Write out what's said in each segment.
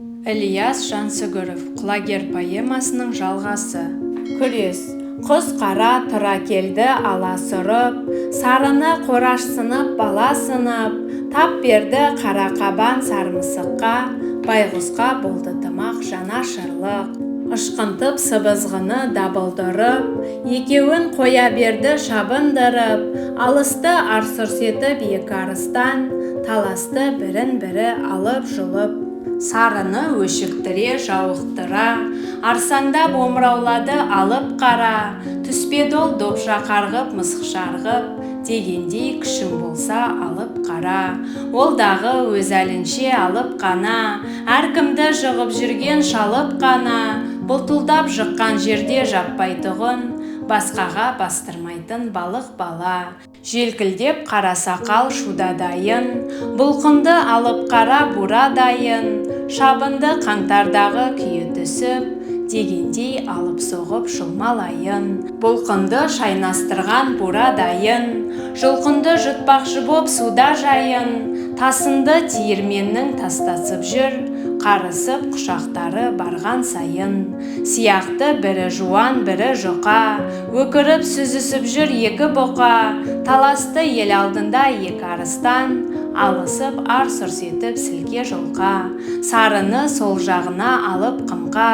Ілияс Жансүгіров құлагер поэмасының жалғасы. Күрес. Құз қара тұра келді аласұрып, сарыны қорашсынып баласынып, тап берді қара қабан сармысыққа, байғұсқа болды тымақ жанашырлық. Ышқынтып сыбызғыны дабылдырып, екеуін қоя берді шабындырып, алысты арсұрс етіп екі арыстан, таласты бірін-бірі алып жұлып. Сарыны өшіктіре жауықтыра, арсаңдап омыраулады алып қара, түспеді ол допша қарғып мысық шарғып, дегендей күшің болса алып қара. Ол дағы өз әлінше алып қана, әркімді жығып жүрген шалып қана, бұлтылдап жыққан жерде жаппайтұғын, басқаға бастырмайтын балық бала. Желкілдеп қара сақал шуда дайын, бұлқынды алып қара бура дайын, шабынды қаңтардағы күйі түсіп, дегендей алып соғып жұлмалайын. Бұлқынды шайнастырған бура дайын, жұлқынды жұтпақшы боп суда жайын, тасынды тиірменнің тастасып жүр, қарысып құшақтары барған сайын. Сияқты бірі жуан бірі жұқа, өкіріп сүзісіп жүр екі бұқа, таласты ел алдында екі арыстан, алысып арсұрс етіп сілке жұлқа. Сарыны сол жағына алып қымқа,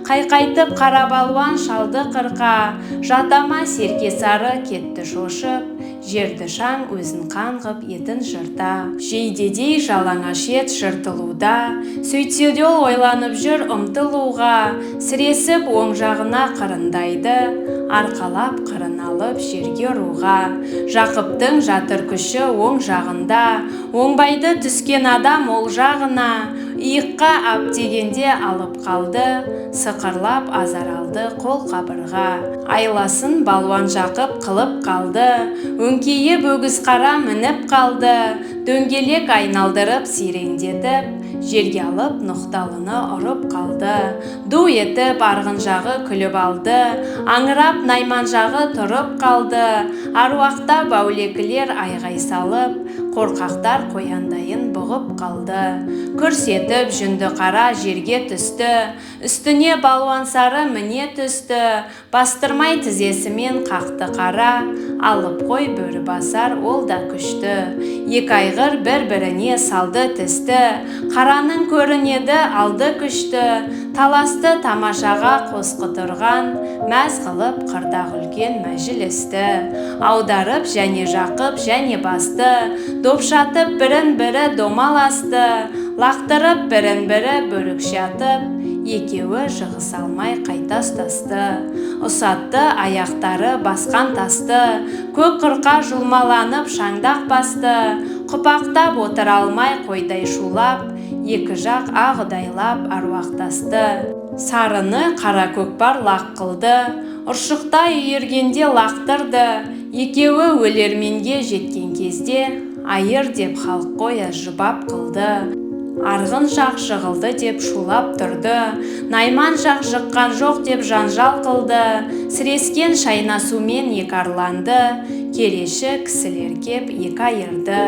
қайқайтып қара балуан шалды қырқа, жатама серке сары кетті шошып, жерді шаң өзін қанғып етін жырта. Жейдедей жалаңаш ет жыртылуда, сөйтсе де ол ойланып жүр ұмтылуға, сіресіп оң жағына қырындайды, арқалап қырын алып жерге ұруға. Жақыптың жатыр күші оң жағында, оңбайды түскен адам ол жағына, иыққа ап дегенде алып қалды, сықырлап азар алды қол қабырға. Айласын балуан Жақып қылып қалды, өңкейі бөгіз қара мініп қалды, дөңгелек айналдырып сиреңдетіп, жерге алып ноқталыны ұрып қалды. Ду етіп арғын жағы күліп алды, аңырап найман жағы тұрып қалды, аруақта бәулекілер айғай салып, қорқақтар қояндайын бұғып қалды. Күрс етіп жүнді қара жерге түсті, үстіне балуан сары міне түсті, бастырмай тізесімен қақты қара, алып қой бөрі басар ол да күшті. Екі айғыр бір-біріне салды тісті, қараның көрінеді алды күшті, таласты тамашаға қосқы тұрған, мәз қылып қырдағы үлкен мәжілісті. Аударып және жақып және басты, допшатып бірін-бірі домаласты, лақтырып бірін-бірі бөрікшатып, екеуі жығыс алмай қайта ұстасты. Ұсатты аяқтары басқан тасты, көк қырқа жұлмаланып шаңдақ басты, құпақтап отыр алмай қойдай шулап, екі жақ ағыдайлап аруақтасты. Сарыны қара көкпар лақ қылды, ұршықтай үйіргенде лақтырды, екеуі өлерменге жеткен кезде, айыр деп халық қоя жұбап қылды. Арғын жақ жығылды деп шулап тұрды, найман жақ жыққан жоқ деп жанжал қылды, сірескен шайнасумен екі арланды, келеші кісілер кеп екі айырды.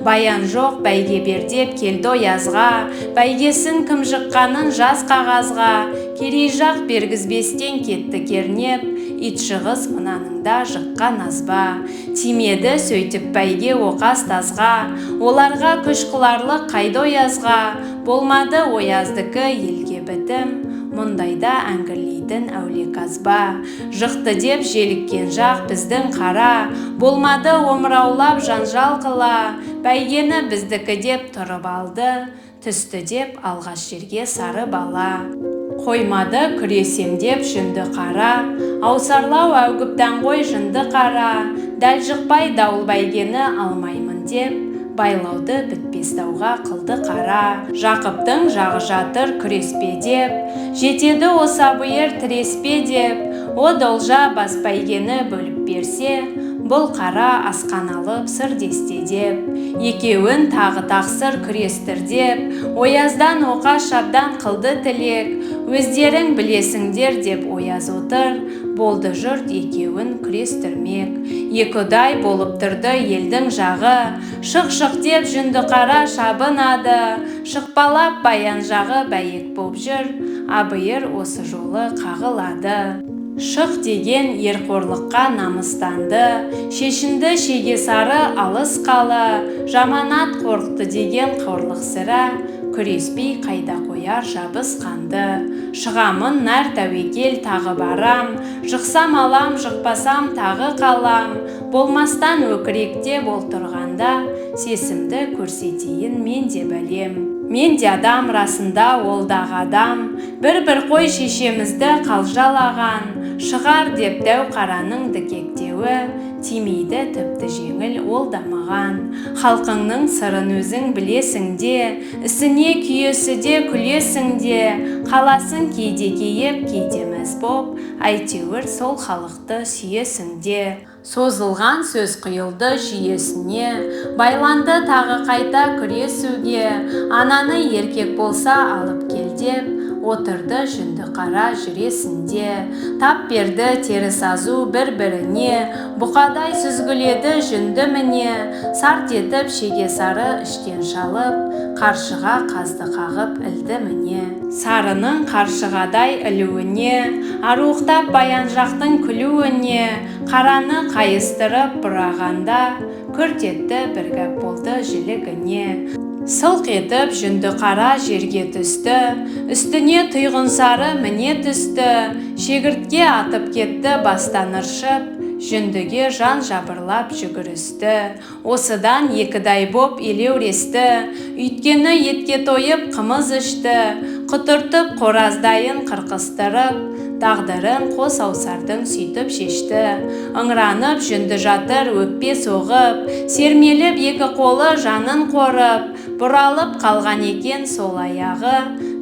Баян жоқ бәйге бер деп келді оязға, бәйгесін кім жыққанын жаз қағазға, керей жақ бергізбестен кетті кернеп, ит шығыс мынаныңда жыққан азба. Тимеді сөйтіп бәйге оқас тазға, оларға күш қыларлық қайды оязға, болмады ояздікі елге бітім, мұндайда әңгірлейтін әуле казба. Жықты деп желіккен жақ біздің қара, болмады омыраулап жанжал қыла, бәйгені біздікі деп тұрып алды, түсті деп алғаш жерге сары бала. Қоймады күресем деп жүнді қара, аусарлау әугіптен қой жынды қара, дәл жықпай дауыл бәйгені алмаймын деп, байлауды бітпес дауға қылды қара. Жақыптың жағы жатыр күреспе деп, жетеді оса бұйыр тіреспе деп, о должа бас бәйгені бөліп берсе, бұл қара асқан алып сыр десте деп, екеуін тағы тақсыр күрестір деп, ояздан оқа шабдан қылды тілек, өздерің білесіңдер деп ояз отыр, болды жұрт екеуін күрестірмек. Екідай болып тұрды елдің жағы, шық деп жүнді қара шабынады, шықпалап баян жағы бәйек боп жүр, абайыр осы жолы қағылады. Шық деген ерқорлыққа намыстанды, шешінді шеге сары алыс қалы, жаманат қорқты деген қорлық сірә, күреспей қайда қояр жабысқанды. Шығамын нар тәуекел тағы барам, жықсам алам, жықпасам тағы қалам, болмастан өкіректе бол тұрғанда, сесімді көрсетейін мен де бәлем. Мен де адам расында ол дағы адам, бір қой шешемізді қалжалаған, шығар деп дәу қараның дікектеуі, тимейді тіпті жеңіл ол да маған. Халқыңның сырын өзің білесің де, ісіне күйесі де күлесің де, қаласың кейде кейіп кейде мәз боп, әйтеуір сол халықты сүйесің де. Созылған сөз құйылды жүйесіне, байланды тағы қайта күресуге, ананы еркек болса алып кел деп, отырды жүнді қара жүресінде. Тап берді теріс азу бір-біріне, бұқадай сүзгіледі жүнді міне, сарт етіп шеге сары іштен шалып, қаршыға қазды қағып ілді міне. Сарының қаршығадай ілуіне, аруқтап баян жақтың күлуіне, қараны қайыстырып бұрағанда, күрт етті бір гәп болды жілігіне. Сылқ етіп жүнді қара жерге түсті, үстіне тұйғын сары міне түсті, шегіртке атып кетті бастан ыршып, жүндіге жан жабырлап жүгірісті. Осыдан екідай боп елеуресті, үйткені етке тойып қымыз ішті, құтыртып қораздайын қырқыстырып, тағдырын қос аусардың сүйтіп шешті. Ыңыранып жүнді жатыр өкпе соғып, сермеліп екі қолы жанын қорып, бұралып қалған екен сол аяғы,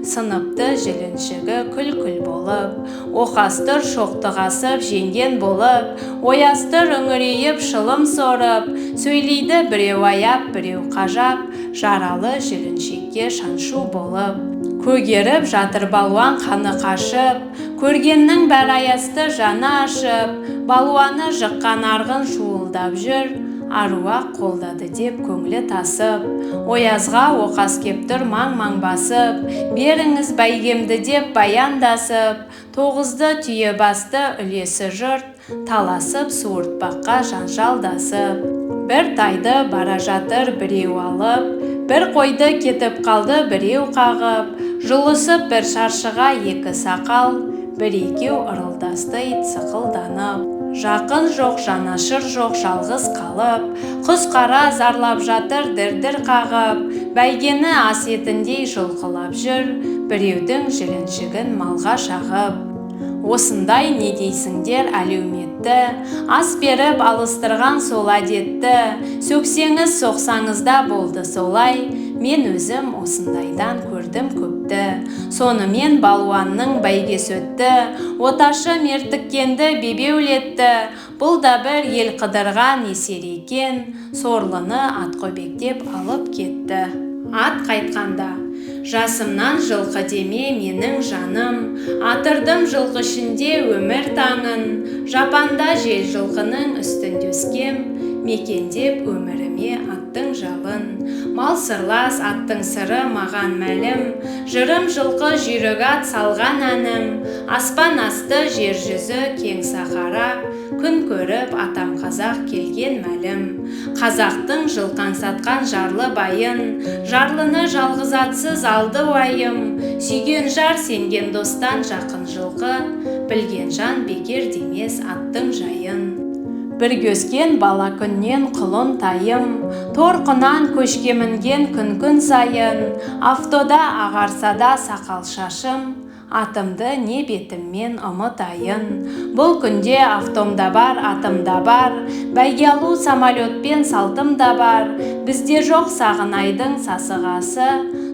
сыныпты жіліншігі күл-күл болып. Оқастыр шоқтығасып жеңген болып, оястыр үңірейіп шылым сорып, сөйлейді біреу аяп біреу қажап, жаралы жіліншекке шаншу болып. Көгеріп жатыр балуан қаны қашып, көргеннің бәр аясты жаны ашып, балуаны жыққан арғын шуылдап жүр, аруақ қолдады деп көңілі тасып. Оязға оқас кеп тұр маң-маң басып, беріңіз бәйгемді деп баяндасып, тоғызды түйе басты үлесі жұрт, таласып суыртпаққа жанжалдасып. Бір тайды бара жатыр біреу алып, бір қойды кетіп қалды біреу қағып, жұлысып бір шаршыға екі сақал, бір екеу ырылдасты ит сықылданып. Жақын жоқ, жанашыр жоқ, жалғыз қалып, құс қара зарлап жатыр дір-дір қағып, бәйгені ас етіндей жұлқылап жүр, біреудің жіліншігін малға шағып. Осындай не дейсіңдер әлеуметті, ас беріп алыстырған сол әдетті, сөксеңіз соқсаңыз да болды солай, мен өзім осындайдан көрдім көпті. Сонымен балуанның бәйгес өтті, оташы мертіккенді бебеулетті, бұл да бір ел қыдырған есер екен, сорлыны атқобектеп алып кетті. Ат қайтқанда: жасымнан жылқы деме менің жаным, атырдым жылқы ішінде өмір таңын, жапанда жел жылқының үстінде өскем, мекендеп өміріме аттың жалын. Мал сырлас аттың сыры маған мәлім, жырым жылқы жүйрік ат салған әнім, аспан асты жер жүзі кең сахара, күн көріп атам қазақ келген мәлім. Қазақтың жылқан сатқан жарлы байын, жарлыны жалғыз атсыз алды уайым, сүйген жар сенген достан жақын жылқы, білген жан бекер демес аттың жайын. Бір көскен бала күннен құлын тайым, торқынан көшке мінген күн сайын, автода ағарса да сақал шашым, атымды не бетіммен ұмытайын. Бұл күнде автомда бар, атымда бар, бәйге алу самолетпен салтым да бар. Бізде жоқ сағынайдың сасығасы,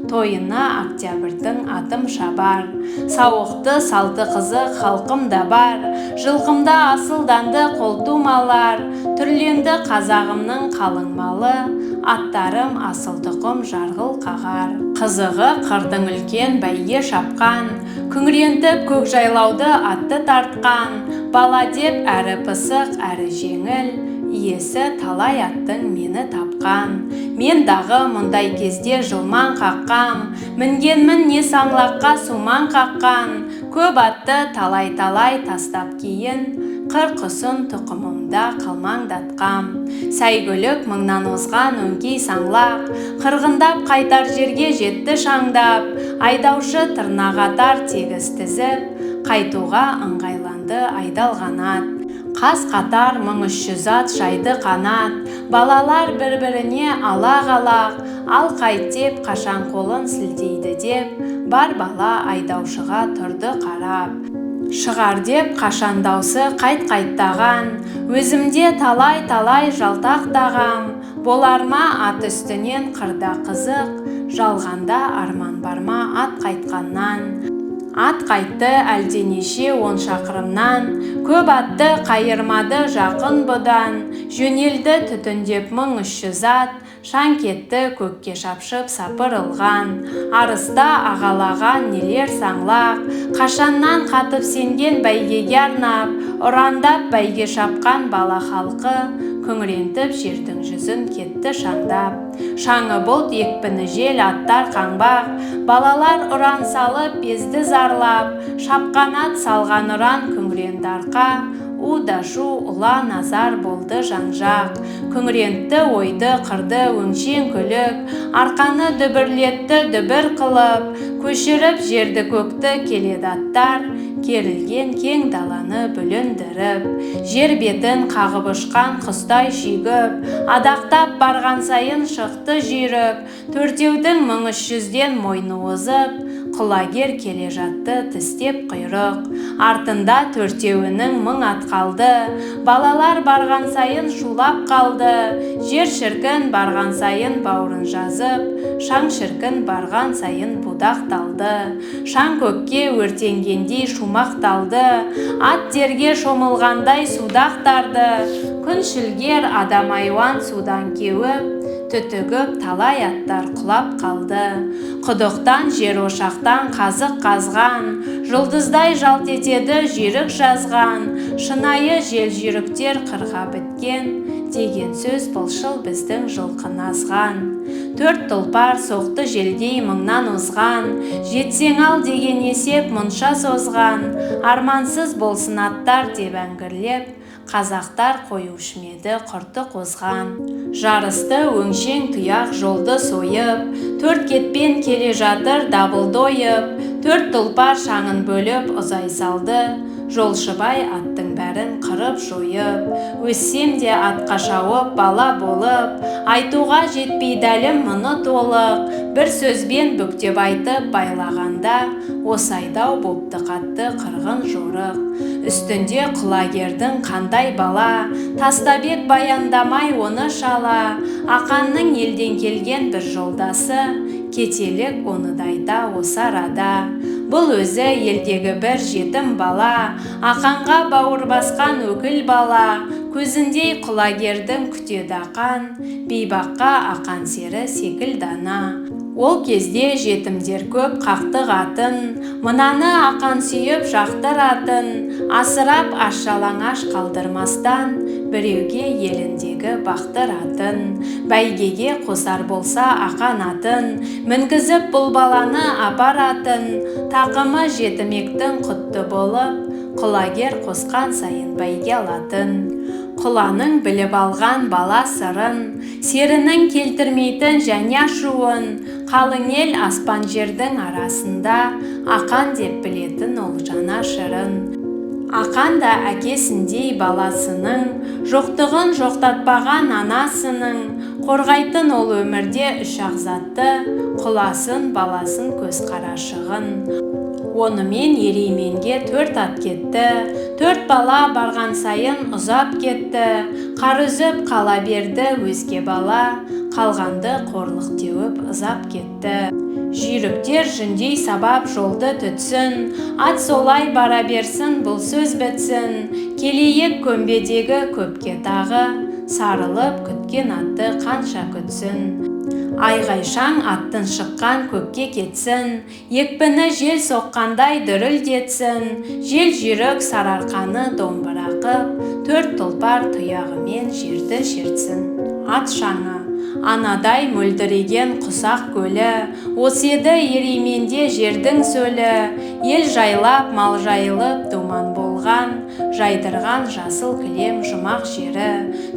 тойына октябрьдің атым шабар. Сауықты салты қызы халқым да бар, жылқымда асылданды қолтумалар, түрленді қазағымның қалың малы, аттарым асыл тұқым жарғыл қағар. Қызығы қырдың үлкен бәйге шапқан, күңірентіп көк жайлауды атты тартқан, бала деп әрі пысық әрі жеңіл, иесі талай аттың мені тапқан. Мен дағы мұндай кезде жылман қаққам, мінгенмін не саңлаққа суман қаққан, көп атты талай-талай тастап кейін, қырқысын тұқымымда қалмаңдатқам. Сәйгүлік мыңнан озған өңкей саңлақ, қырғындап қайтар жерге жетті шаңдап, айдаушы тырнағатар тегіс тізіп, қайтуға ыңғайланды айдалған ат. Қас қатар 1300 ат жайды қанат, балалар бір-біріне алақ-алақ, ал қайт деп қашан қолын сілтейді деп, бар бала айдаушыға тұрды қарап. Шығар деп қашан даусы қайт-қайттаған, өзімде талай-талай жалтақтағам, болар ма ат үстінен қырда қызық, жалғанда арман бар ма ат қайтқаннан. Ат қайтты әлденеше 10 шақырымнан, көп атты қайырмады жақын бұдан, жөнелді түтіндеп 1300 ат, шаң кетті көкке шапшып сапырылған. Арыста ағалаған нелер саңлақ, қашаннан қатып сенген бәйгеге арнап, ұрандап бәйге шапқан бала халқы, күңірентіп жердің жүзін кетті шаңдап. Шаңы бұлт екпіні жел аттар қаңбақ, балалар ұран салып безді зарлап, шапқан ат салған ұран күңіренді арқа, у-да-шу ұлан назар болды жан-жақ. Күңірентті ойды қырды өңшең күлік, арқаны дүбірлетті дүбір қылып, көшіріп жерді көкті келеді аттар, керілген кең даланы бүліндіріп. Жер бетін қағып ұшқан құстай шүйгіп, адақтап барған сайын шықты жүйрік, төртеудің 1300-ден мойны озып, құлагер келе жатты тістеп құйрық. Артында төртеуінің 1000 ат қалды, балалар барған сайын шулап қалды, жер шіркін барған сайын бауырын жазып, шаң шіркін барған сайын будақталды. Шаң көкке өртенгендей шумақталды, ат терге шомылғандай судақтарды, күн шілгер адам айуан судан кеуіп, түтігіп талай аттар құлап қалды. Құдықтан жер ошақтан қазық қазған, жұлдыздай жалт етеді жүйрік жазған, шынайы жел жүйріктер қырға біткен, деген сөз бұлшыл біздің жылқын азған. Төрт тұлпар соқты желдей 1000-нан озған, жетсең ал деген есеп мұнша созған, армансыз болсын аттар деп әңгірлеп, қазақтар қоюшмеді құрты қозған. Жарысты өңшең тұяқ жолды сойып, төрт кетпен келе жатыр дабылды ойып, төрт тұлпар шаңын бөліп ұзай салды, жолшыбай аттың бәрін қырып жойып. Өссем де атқа шауып бала болып, айтуға жетпей дәлім мұны толық, бір сөзбен бүктеп айтып байлағанда, осы айдау бопты қатты қырғын жорық. Үстінде құлагердің қандай бала, Тастабек баяндамай оны шала, Ақанның елден келген бір жолдасы, кетелік оны дайда осы арада. Бұл өзі елдегі бір жетім бала, Ақанға бауыр басқан өкіл бала, көзіндей құлагердің күтеді Ақан, бейбаққа Ақан сері секілдана. Ол кезде жетімдер көп қақтық атын, мынаны Ақан сүйіп жақтыратын, асырап аш-жалаңаш қалдырмастан, біреуге еліндегі бақтыратын. Бәйгеге қосар болса Ақан атын, мінгізіп бұл баланы апаратын, тақымы жетімектің құтты болып, құлагер қосқан сайын бәйге алатын. Құланың біліп алған бала сырын, серінің келтірмейтін және ашуын, қалың ел аспан жердің арасында, Ақан деп білетін ол жана шырын. Ақан да әкесіндей баласының, жоқтығын жоқтатпаған анасының, қорғайтын ол өмірде үш ағзатты, құласын баласын көз қарашығын. Онымен ерейменге 4 ат кетті, 4 бала барған сайын ұзап кетті, қар үзіп қала берді өзге бала, қалғанды қорлық теуіп ұзап кетті. Жүйріктер жүндей сабап жолды түтсін, ат солай бара берсін бұл сөз бітсін, келейік көмбедегі көпке тағы, сарылып күткен атты қанша күтсін. Айғай-шаң аттын шыққан көкке кетсін, екпіні жел соққандай дүрілдетсін, жел жүйрік сарыарқаны домбыра қып, төрт тұлпар тұяғымен жерді шертсін. Ат шаңы анадай мөлдіреген құсақ көлі, осы еді ерейменде жердің сөлі, ел жайлап мал жайылып думан болған, жайдырған жасыл кілем жұмақ жері,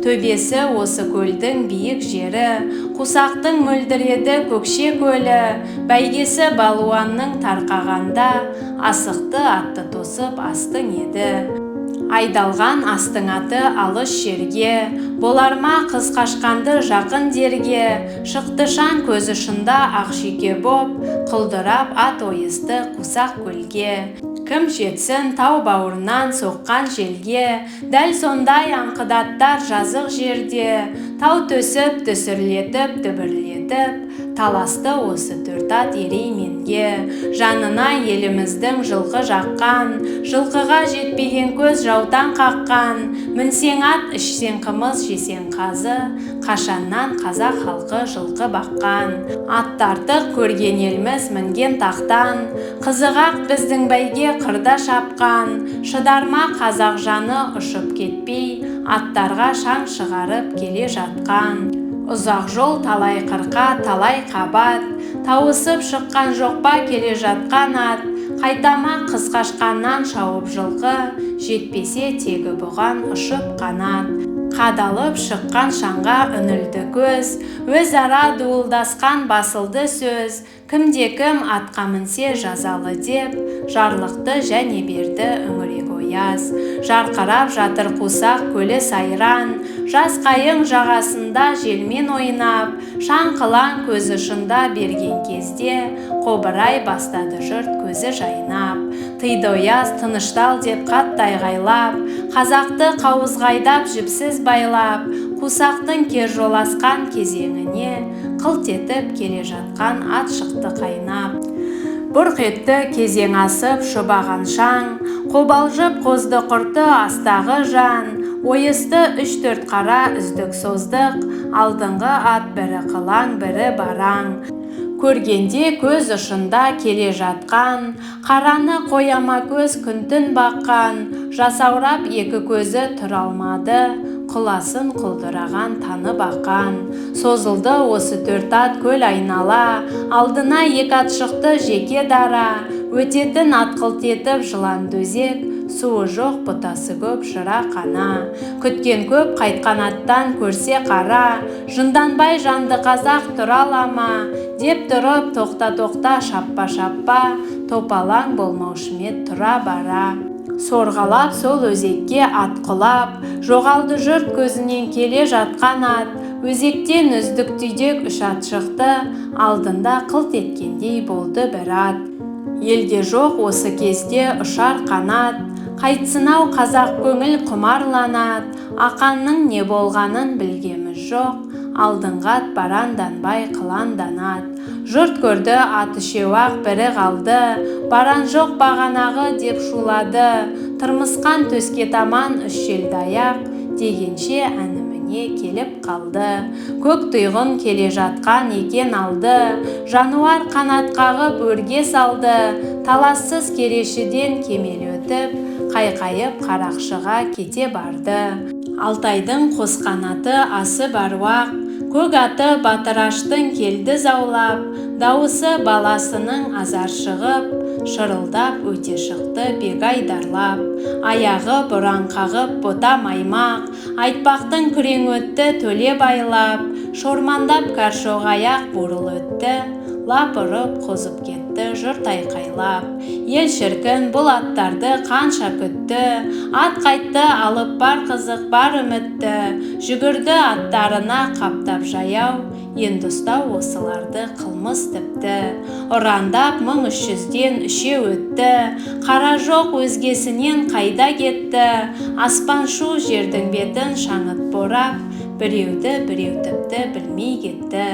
төбесі осы көлдің биік жері, құсақтың мөлдіреді көкше көлі, бәйгесі балуанның тарқағанда, асықты атты тосып астың еді. Айдалған астың аты алыс жерге, болар ма қыз қашқанды жақын дерге, шықты шаң көз ұшында ақшеке боп, құлдырап ат ойысты құсақ көлге. Кім жетсін тау бауырынан соққан желге, дәл сондай аңқыдаттар жазық жерде, тау төсіп түсірлетіп дүбірлетіп, таласты осы төрт ат ерейменге. Жанына еліміздің жылқы жаққан, жылқыға жетпеген көз жаутан қаққан, мінсең ат ішсең қымыз жесең қазы, қашаннан қазақ халқы жылқы баққан. Аттартық көрген елміз мінген тақтан, қызығақ біздің бәйге қырда шапқан, шыдарма қазақ жаны ұшып кетпей, аттарға шаң шығарып келе жатқан. Ұзақ жол талай қырқа, талай қабат, тауысып шыққан жоқ па келе жатқан ат, қайтама қыз қашқаннан шауып жылқы, жетпесе тегі бұған ұшып қанат. Қадалып шыққан шаңға үнілді көз, өзара дуылдасқан басылды сөз, кімде-кім атқа мінсе жазалы деп, жарлықты және берді үңірек ояз. Жарқырап жатыр құсақ көлі сайран, жас қайың жағасында желмен ойнап, шаң қылаң көз ұшында берген кезде, қобырай бастады жұрт көзі жайнап. Тыйды ояз тыныштал деп қатты айғайлап, қазақты қауызғайдап жіпсіз байлап, құсақтың кер жоласқан кезеңіне, қылт етіп келе жатқан ат шықты қайнап. Бұрқ етті кезең асып шұбаған шаң, қобалжып қозды құрты астағы жан, ойысты 3-4 қара үздік создық, алдыңғы ат бірі қылаң бірі бараң. Көргенде көз ұшында келе жатқан, қараны қояма көз күн-түн баққан, жасаурап екі көзі тұра алмады, құласын құлдыраған таны баққан. Созылды осы төрт ат көл айнала, алдына екі ат шықты жеке дара, өтетін ат қылт етіп жылан дөзек, суы жоқ бұтасы көп жыра қана. Күткен көп қайтқан аттан көрсе қара, жынданбай жанды қазақ тұра алама, деп тұрып тоқта шаппа, топалаң болмаушымет тұра бара. Сорғалап сол өзекке ат құлап, жоғалды жұрт көзінен келе жатқан ат, өзектен үздік түйдек 3 ат шықты, алдында қылт еткендей болды бір ат. Елде жоқ осы кезде ұшар қанат, қайтсынау қазақ көңіл құмарланат, ақанның не болғанын білгеміз жоқ, алдыңғы ат баранданбай қыланданат. Жұрт көрді ат үшеу-ақ бірі қалды, баран жоқ бағанағы деп шулады, тырмысқан төске таман 3 желді аяқ, дегенше әніміне келіп қалды. Көк тұйғын келе жатқан екен алды, жануар қанат қағып өрге салды, талассыз керешіден кемел өтіп, қайқайып қарақшыға кете барды. Алтайдың қос қанаты асы баруақ, көк аты батыраштың келді заулап, дауысы баласының азар шығып, шырылдап өте шықты бегайдарлап. Аяғы бұран қағып бота маймақ, айтпақтың күрең өтті төле байлап, шормандап кәршоқ аяқ бурыл өтті, лап ұрып қозып кетті жұрт айқайлап. Ел шіркін бұл аттарды қанша күтті, ат қайтты алып бар қызық бар үмітті, жүгірді аттарына қаптап жаяу, енді ұстау осыларды қылмыс тіпті. Ұрандап 1300-ден 3-е өтті, қара жоқ өзгесінен қайда кетті, аспан шу жердің бетін шаңыт борап, біреу тіпті білмей кетті.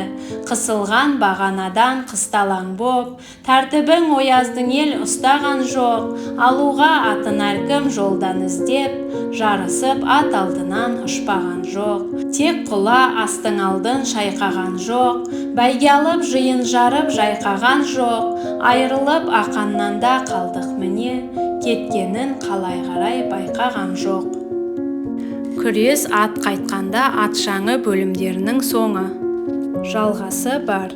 Қысылған бағанадан қысталаң боп, тәртібің ояздың ел ұстаған жоқ. Алуға атын әркім жолдан іздеп, жарысып ат алдынан ұшпаған жоқ. Тек құла астың алдын шайқаған жоқ, бәйге алып жиын жарып жайқаған жоқ. Айырылып ақаннан да қалдық міне, кеткенін қалай қарай байқаған жоқ. Күрес ат қайтқанда ат шаңы бөлімдерінің соңы. Жалғасы бар.